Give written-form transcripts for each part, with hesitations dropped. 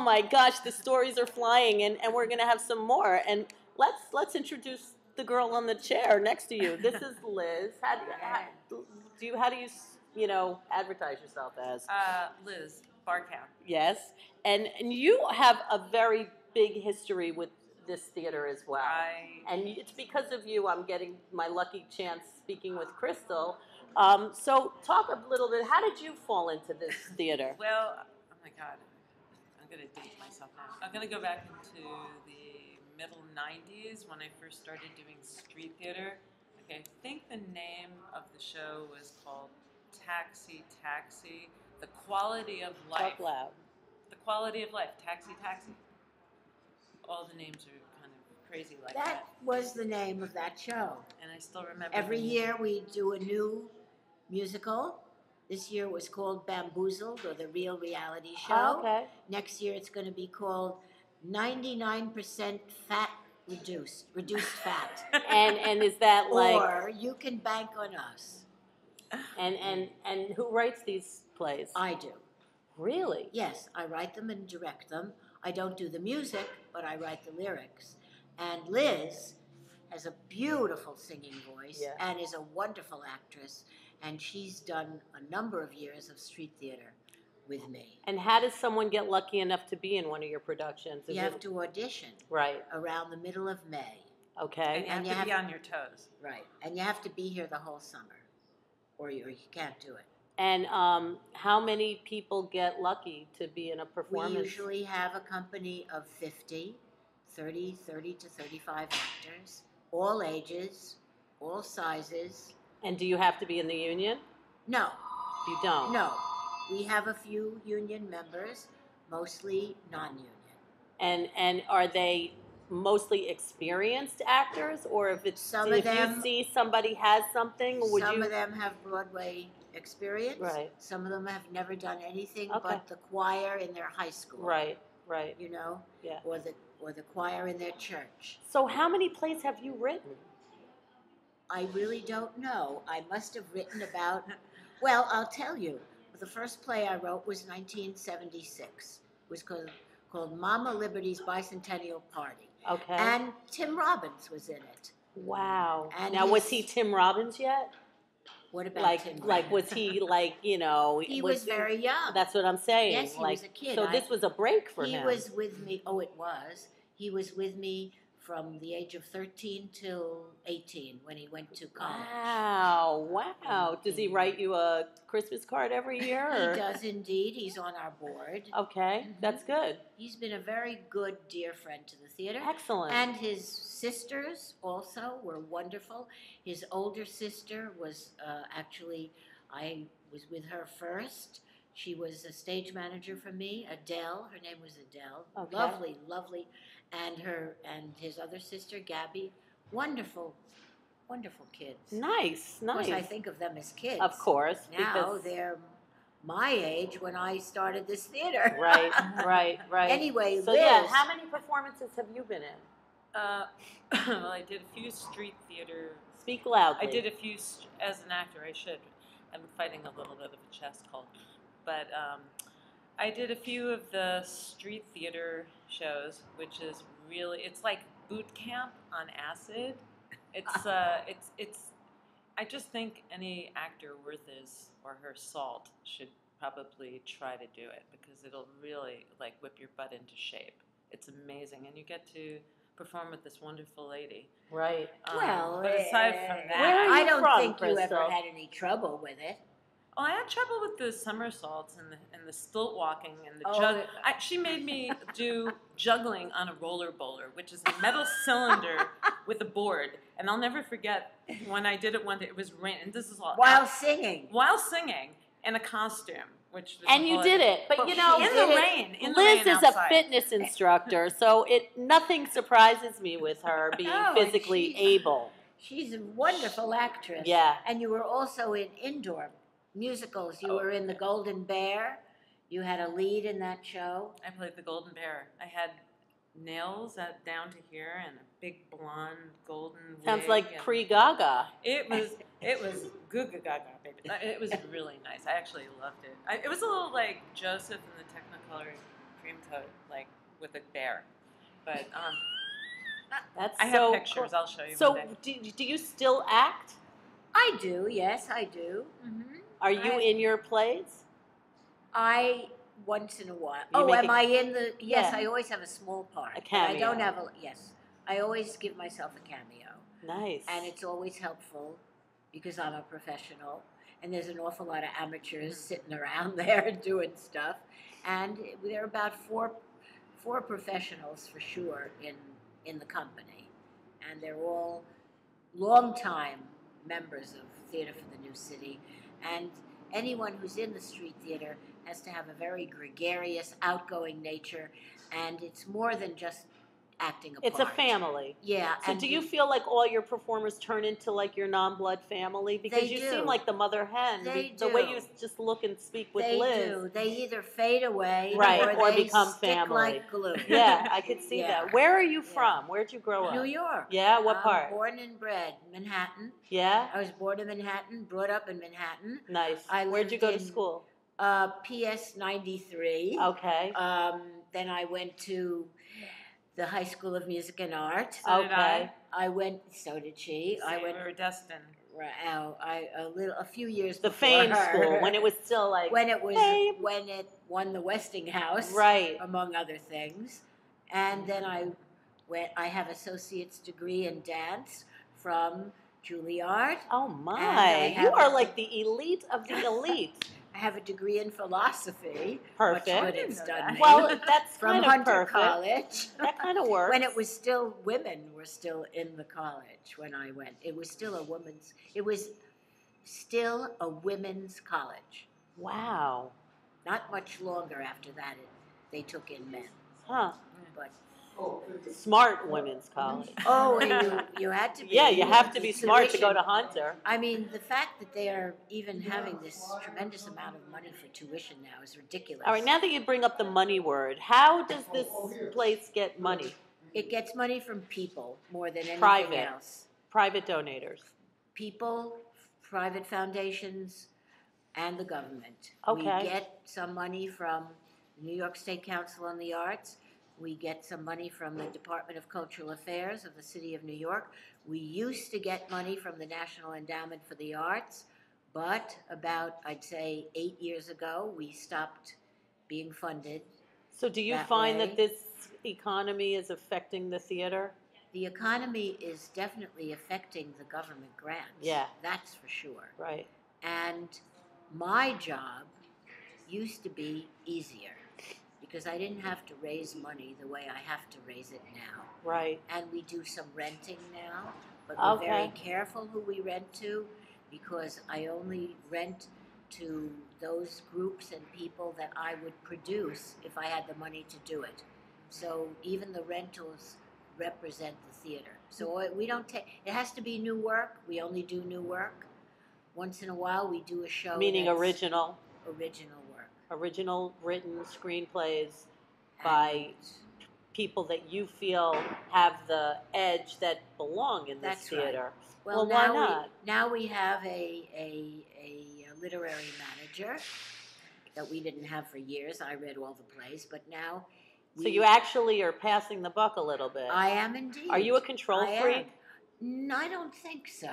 my gosh, the stories are flying, and we're gonna have some more. And let's introduce the girl on the chair next to you. This is Liz. How do you advertise yourself as? Liz Barcamp. Yes, and you have a very big history with this theater as well. And it's because of you I'm getting my lucky chance speaking with CrySTaL. So talk a little bit. How did you fall into this theater? Well, oh my God, I'm going to date myself now. I'm going to go back into the middle 90s when I first started doing street theater. Okay, I think the name of the show was called Taxi. The Quality of Life. Talk loud. The Quality of Life. Taxi. All the names are kind of crazy like that. That was the name of that show. And I still remember. Every year we do a new musical. This year it was called Bamboozled, or the Real Reality Show. Oh, okay. Next year it's going to be called 99% Fat Reduced Fat. And is that like? Or You Can Bank on Us. And who writes these plays? I do. Really? Yes, I write them and direct them. I don't do the music, but I write the lyrics. And Liz has a beautiful singing voice and is a wonderful actress. And she's done a number of years of street theater with me. And how does someone get lucky enough to be in one of your productions? You have to audition. Right. Around the middle of May. Okay. And you have to be on your toes. Right. And you have to be here the whole summer, or you can't do it. And how many people get lucky to be in a performance? We usually have a company of 30 to 35 actors, all ages, all sizes. And do you have to be in the union? No. You don't? No. We have a few union members, mostly non-union. And are they mostly experienced actors, or if it's you see somebody has something, would you? Some of them have Broadway experience. Right. Some of them have never done anything but the choir in their high school. Right. You know? Yeah. Or the choir in their church. So how many plays have you written? I really don't know. I must have written about, well, I'll tell you. The first play I wrote was 1976. It was called Mama Liberty's Bicentennial Party. Okay. And Tim Robbins was in it. Wow. And now, was he Tim Robbins yet? What about Tim Robbins? Was he He was very young. That's what I'm saying. Yes, he was a kid. So this was a break for him. He was with me. Oh, it was. He was with me from the age of 13 till 18 when he went to college. Wow. Does he write you a Christmas card every year? Or? He does indeed. He's on our board. Okay, that's good. He's been a very good, dear friend to the theater. Excellent. And his sisters also were wonderful. His older sister was I was with her first. She was a stage manager for me, Adele. Her name was Adele. Okay. Lovely. And his other sister, Gabby. Wonderful kids. Nice. Of course, I think of them as kids. Of course. Now they're my age when I started this theater. Right. Anyway, so Liz, how many performances have you been in? Well, I did a few street theater. Speak loudly. I did a few, as an actor, I should. I'm fighting a little bit of a chest cold. But I did a few of the street theater shows, which is really, it's like boot camp on acid. It's I just think any actor worth his or her salt should probably try to do it, because it'll really like whip your butt into shape. It's amazing, and you get to perform with this wonderful lady. Right. But aside from that, where are you I don't from, think you ever CrySTaL? had any trouble with it. Oh, I had trouble with the somersaults and the stilt walking and the jug. She made me do juggling on a roller bowler, which is a metal cylinder with a board. And I'll never forget when I did it one day. It was rain, and this is all While singing in a costume, which was And you did it, but you know, in the rain. Liz is outside. a fitness instructor, so nothing surprises me with her being physically able. She's a wonderful actress. Yeah. And you were also in indoor musicals. You were in The Golden Bear. You had a lead in that show. I played the Golden Bear. I had nails down to here and a big blonde golden wig. Sounds like pre-Gaga. It was goo goo gaga, baby. It was really nice. I actually loved it. It was a little like Joseph in the Technicolor cream coat, like with a bear. But That's I have so pictures. cool. I'll show you. So one day. do you still act? I do, yes, I do. Are you in your plays? I once in a while. You Oh, make am a- I in the? Yes, Yeah. I always have a small part. A but I don't cameo. have a. Yes, I always give myself a cameo, Nice. and it's always helpful because I'm a professional, and there's an awful lot of amateurs sitting around there doing stuff, and there are about four professionals for sure in the company, and they're all longtime members of Theater for the New City, and anyone who's in the street theater has to have a very gregarious, outgoing nature, and it's more than just acting a It's part. a family. Yeah. So and do you feel like all your performers turn into like your non-blood family? Because They you do. seem like the mother hen. They The way do. you just look and speak with they Liz. do. They either fade away Right, or they become stick family. like glue. Yeah, I could see Yeah. that. Where are you Yeah. from? Where'd you grow up? New York. Yeah, what I'm part? born and bred Manhattan. Yeah? I was born in Manhattan, brought up in Manhattan. Nice. I Where'd you lived go to in- school? PS 93. Okay. Then I went to the High School of Music and Art. So did Okay. So did she. I See, went we were destined. a few years The before Fame her. School, when it was still like when it Fame. won the Westinghouse, Right. among other things. And then I have associate's degree in dance from Juilliard. Oh And my. I You have are a- like the elite of the elite. I have a degree in philosophy. Perfect. Much I good didn't it's know done that. me. Well, that's from kind of Hunter perfect. College. That kind of works. When it was still women were still in the college when I went. It was still a women's college. Wow. Not much longer after that they took in men. Huh. But Smart women's college. you had to be. Yeah, you have to be The smart to go tuition- to Hunter. I mean, the fact that they are even having this tremendous amount of money for tuition now is ridiculous. All right, now that you bring up the money word, how does this place get money? It gets money from people more than anything Private. else. Private donators. People, private foundations, and the government. Okay. We get some money from New York State Council on the Arts. We get some money from the Department of Cultural Affairs of the City of New York. We used to get money from the National Endowment for the Arts, but about, I'd say, 8 years ago, we stopped being funded. So do you That find way. that this economy is affecting the theater? The economy is definitely affecting the government grants. Yeah. That's for sure. Right. And my job used to be easier because I didn't have to raise money the way I have to raise it now. Right. And we do some renting now, but we're very Okay. careful who we rent to because I only rent to those groups and people that I would produce if I had the money to do it. So even the rentals represent the theater. So we don't take, it has to be new work. We only do new work. Once in a while we do a show. Meaning that's original. Original work. Original written screenplays by people that you feel have the edge that belong in this That's right. theater. Well, why not? Now we have a literary manager that we didn't have for years. I read all the plays, but now So you actually are passing the buck a little bit. I am indeed. Are you a control I am. freak? No, I don't think so.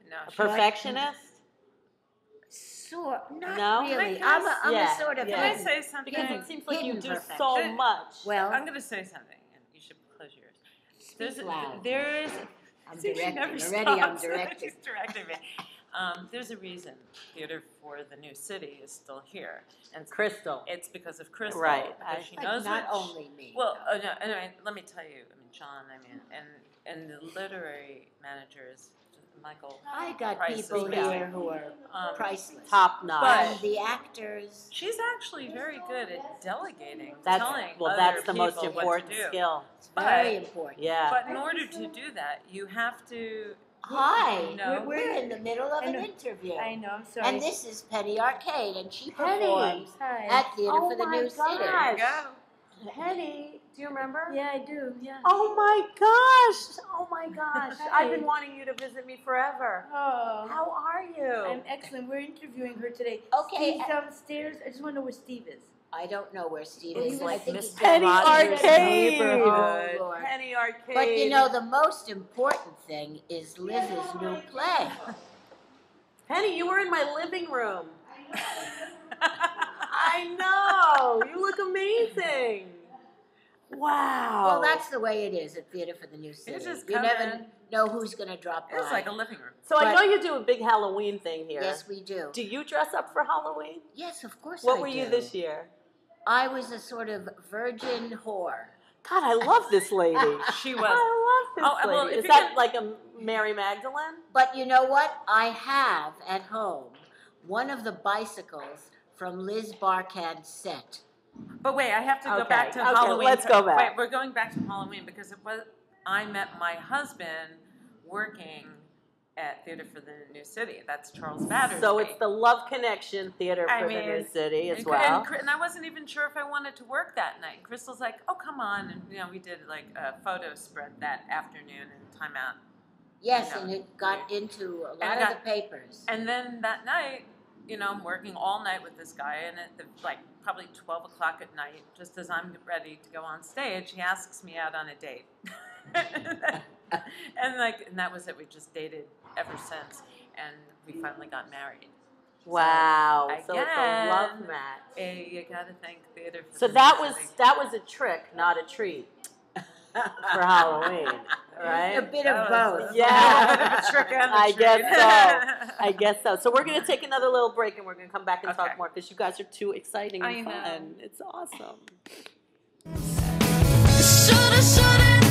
No. A perfectionist? Not No? really. Can I I'm Yeah, a sort of. yeah. Can I hidden- say something? Because it seems like you Hidden do perfection. so much. Well, I'm going to say something, and you should close your ears. speak loud. There's I'm See, she directing. never Already I'm stops. directing. She's directing me. There's a reason Theater for the New City is still here, and CrySTaL. it's because of CrySTaL. Right. Because she Like, knows not what only me. Well, though. no, anyway, let me tell you. I mean, John. I mean, and the literary managers, Michael. I got Price people is here amazing. who are priceless. Top notch. And the actors. She's actually very good at delegating, That's telling that's other the most people what to important do. skill. It's very But- important. Yeah. But in order to do that, you have to. Hi. No. We're in the middle of I an know. interview. I know, I'm sorry. And this is Penny Arcade, and she Penny. performs Hi. at Theater Oh for the my New gosh. There you City. go. Penny, do you remember? Yeah, I do. Yeah. Oh my gosh! Oh my gosh! Hi. I've been wanting you to visit me forever. Oh. How are you? I'm excellent. We're interviewing her today. Okay. Steve's downstairs. I just want to know where Steve is. I don't know where Steve It's is. like I think Miss he's Penny Rogers' Arcade. neighborhood. Oh, Lord. Penny Arcade. But you know, the most important thing is Liz's new play. Penny, you were in my living room. I know. You look amazing. Wow. Well, that's the way it is at Theater for the New City. just You come never in. know who's going to drop by. It's like a living room. So I But- know you do a big Halloween thing here. Yes, we do. Do you dress up for Halloween? Yes, of course What I were you do. this year? I was a sort of virgin whore. God, I love this lady. She was. I love this Oh, well, lady. if Is you that can- like a Mary Magdalene? But you know what? I have at home one of the bicycles from Liz Barkad's set. But wait, I have to go Okay, back to okay, Halloween. let's go back. Wait, we're going back to Halloween because I met my husband working at Theater for the New City. That's Charles Battersby. So it's the Love Connection Theater I for the mean, New City as and, well. and I wasn't even sure if I wanted to work that night. Crystal's like, "Oh, come on!" And we did like a photo spread that afternoon in Time Out. Yes, Yeah. and it got into a lot And of that- the papers. And then that night, I'm working all night with this guy, and at like probably 12 o'clock at night, just as I'm ready to go on stage, he asks me out on a date. and that was it. We just dated ever since, and we finally got married. Wow. So, So it's a again, love match. Hey, you gotta thank Theater for So the that New was City. a trick, not a treat for Halloween, right? A bit of both. Yeah. A trick and a I treat. guess so. I guess so. So we're going to take another little break and we're going to come back and Okay. talk more because you guys are too exciting and I know. fun. It's awesome. Shoulda, shoulda,